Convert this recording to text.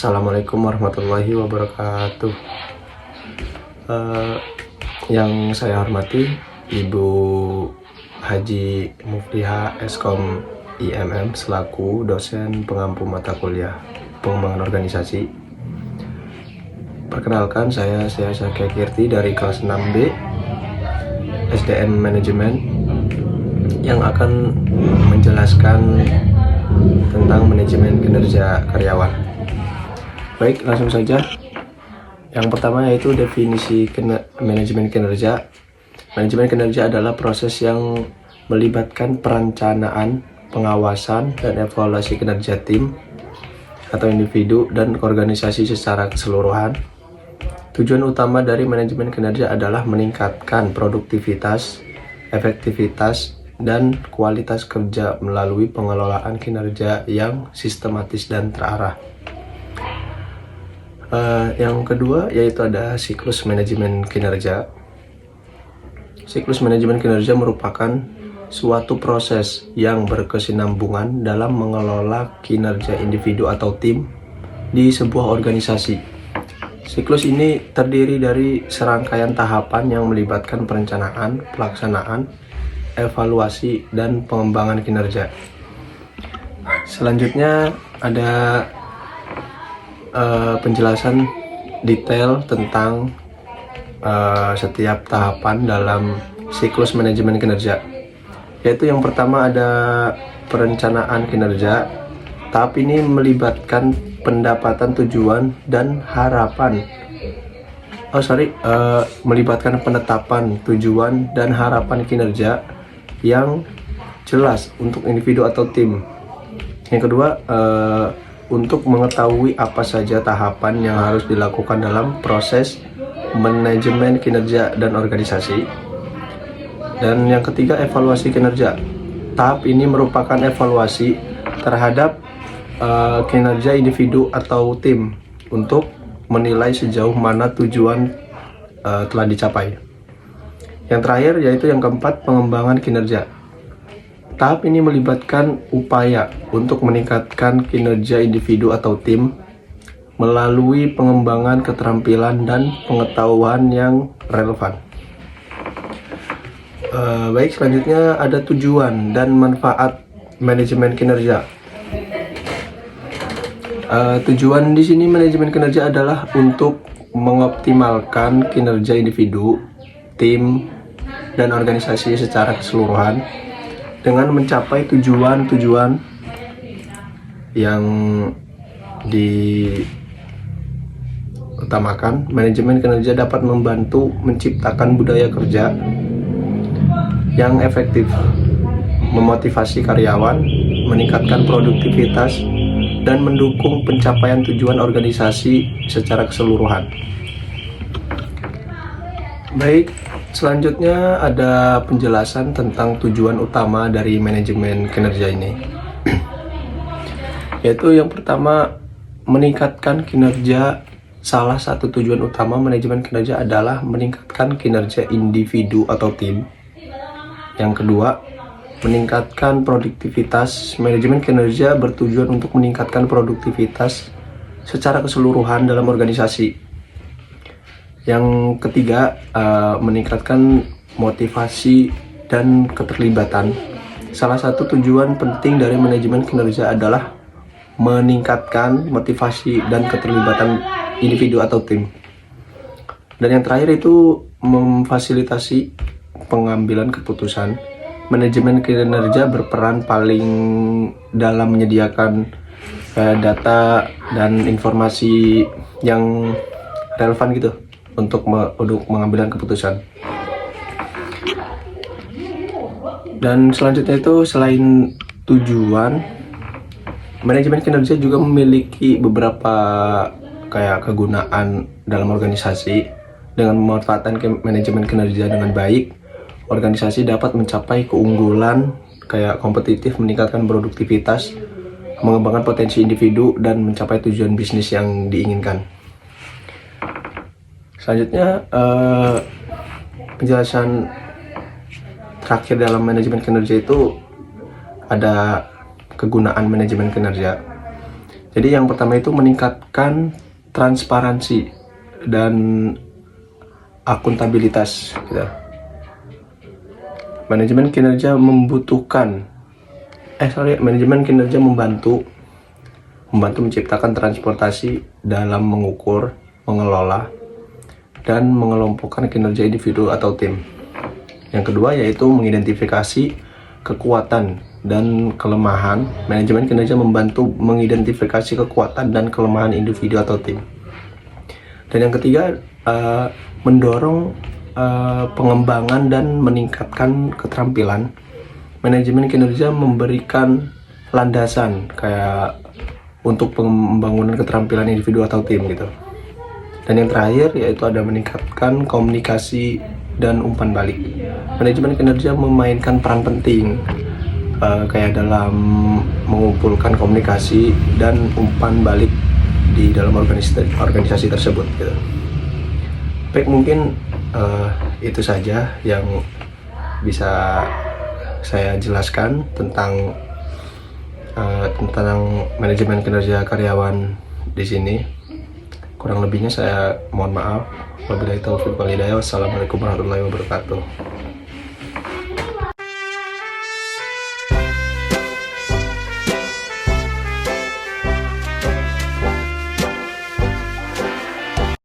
Assalamualaikum warahmatullahi wabarakatuh. Yang saya hormati Ibu Haji Mufliha Eskom IMM selaku dosen pengampu mata kuliah pengembangan organisasi. Perkenalkan, saya Syakia Kirti dari kelas 6B SDM Manajemen yang akan menjelaskan tentang manajemen kinerja karyawan. Baik, langsung saja. Yang pertama yaitu definisi manajemen kinerja. Manajemen kinerja adalah proses yang melibatkan perencanaan, pengawasan, dan evaluasi kinerja tim atau individu dan organisasi secara keseluruhan. Tujuan utama dari manajemen kinerja adalah meningkatkan produktivitas, efektivitas, dan kualitas kerja melalui pengelolaan kinerja yang sistematis dan terarah. Yang kedua yaitu ada siklus manajemen kinerja. Siklus manajemen kinerja merupakan suatu proses yang berkesinambungan dalam mengelola kinerja individu atau tim di sebuah organisasi. Siklus ini terdiri dari serangkaian tahapan yang melibatkan perencanaan, pelaksanaan, evaluasi, dan pengembangan kinerja. Selanjutnya ada penjelasan detail tentang setiap tahapan dalam siklus manajemen kinerja. Yaitu yang pertama ada perencanaan kinerja. Tahap ini melibatkan pendapatan tujuan dan harapan. Melibatkan penetapan tujuan dan harapan kinerja yang jelas untuk individu atau tim. Yang kedua, untuk mengetahui apa saja tahapan yang harus dilakukan dalam proses manajemen kinerja dan organisasi. Dan yang ketiga, evaluasi kinerja. Tahap ini merupakan evaluasi terhadap kinerja individu atau tim untuk menilai sejauh mana tujuan telah dicapai. Yang terakhir yaitu yang keempat, pengembangan kinerja. Tahap ini melibatkan upaya untuk meningkatkan kinerja individu atau tim melalui pengembangan keterampilan dan pengetahuan yang relevan. Baik, selanjutnya ada tujuan dan manfaat manajemen kinerja. Tujuan di sini manajemen kinerja adalah untuk mengoptimalkan kinerja individu, tim, dan organisasi secara keseluruhan dengan mencapai tujuan-tujuan yang diutamakan. Manajemen kinerja dapat membantu menciptakan budaya kerja yang efektif, memotivasi karyawan, meningkatkan produktivitas, dan mendukung pencapaian tujuan organisasi secara keseluruhan. Baik, selanjutnya ada penjelasan tentang tujuan utama dari manajemen kinerja ini. Yaitu yang pertama, meningkatkan kinerja. Salah satu tujuan utama manajemen kinerja adalah meningkatkan kinerja individu atau tim. Yang kedua, meningkatkan produktivitas. Manajemen kinerja bertujuan untuk meningkatkan produktivitas secara keseluruhan dalam organisasi. Yang ketiga, meningkatkan motivasi dan keterlibatan. Salah satu tujuan penting dari manajemen kinerja adalah meningkatkan motivasi dan keterlibatan individu atau tim. Dan yang terakhir itu memfasilitasi pengambilan keputusan. Manajemen kinerja berperan paling dalam menyediakan data dan informasi yang relevan gitu untuk mengambil keputusan. Dan selanjutnya itu selain tujuan, manajemen kinerja juga memiliki beberapa kegunaan dalam organisasi. Dengan memanfaatkan manajemen kinerja dengan baik, organisasi dapat mencapai keunggulan kompetitif, meningkatkan produktivitas, mengembangkan potensi individu, dan mencapai tujuan bisnis yang diinginkan. Selanjutnya, penjelasan terakhir dalam manajemen kinerja itu ada kegunaan manajemen kinerja. Jadi yang pertama itu meningkatkan transparansi dan akuntabilitas gitu. Manajemen kinerja manajemen kinerja membantu menciptakan transportasi dalam mengukur, mengelola, dan mengelompokkan kinerja individu atau tim. Yang kedua yaitu mengidentifikasi kekuatan dan kelemahan. Manajemen kinerja membantu mengidentifikasi kekuatan dan kelemahan individu atau tim. Dan yang ketiga, mendorong pengembangan dan meningkatkan keterampilan. Manajemen kinerja memberikan landasan kayak untuk pembangunan keterampilan individu atau tim gitu. Dan yang terakhir yaitu ada meningkatkan komunikasi dan umpan balik. Manajemen kinerja memainkan peran penting kayak dalam mengumpulkan komunikasi dan umpan balik di dalam organisasi tersebut gitu. Baik, mungkin itu saja yang bisa saya jelaskan tentang manajemen kinerja karyawan di sini. Kurang lebihnya saya mohon maaf. Wabillahi taufiq wal hidayah. Wassalamualaikum warahmatullahi wabarakatuh.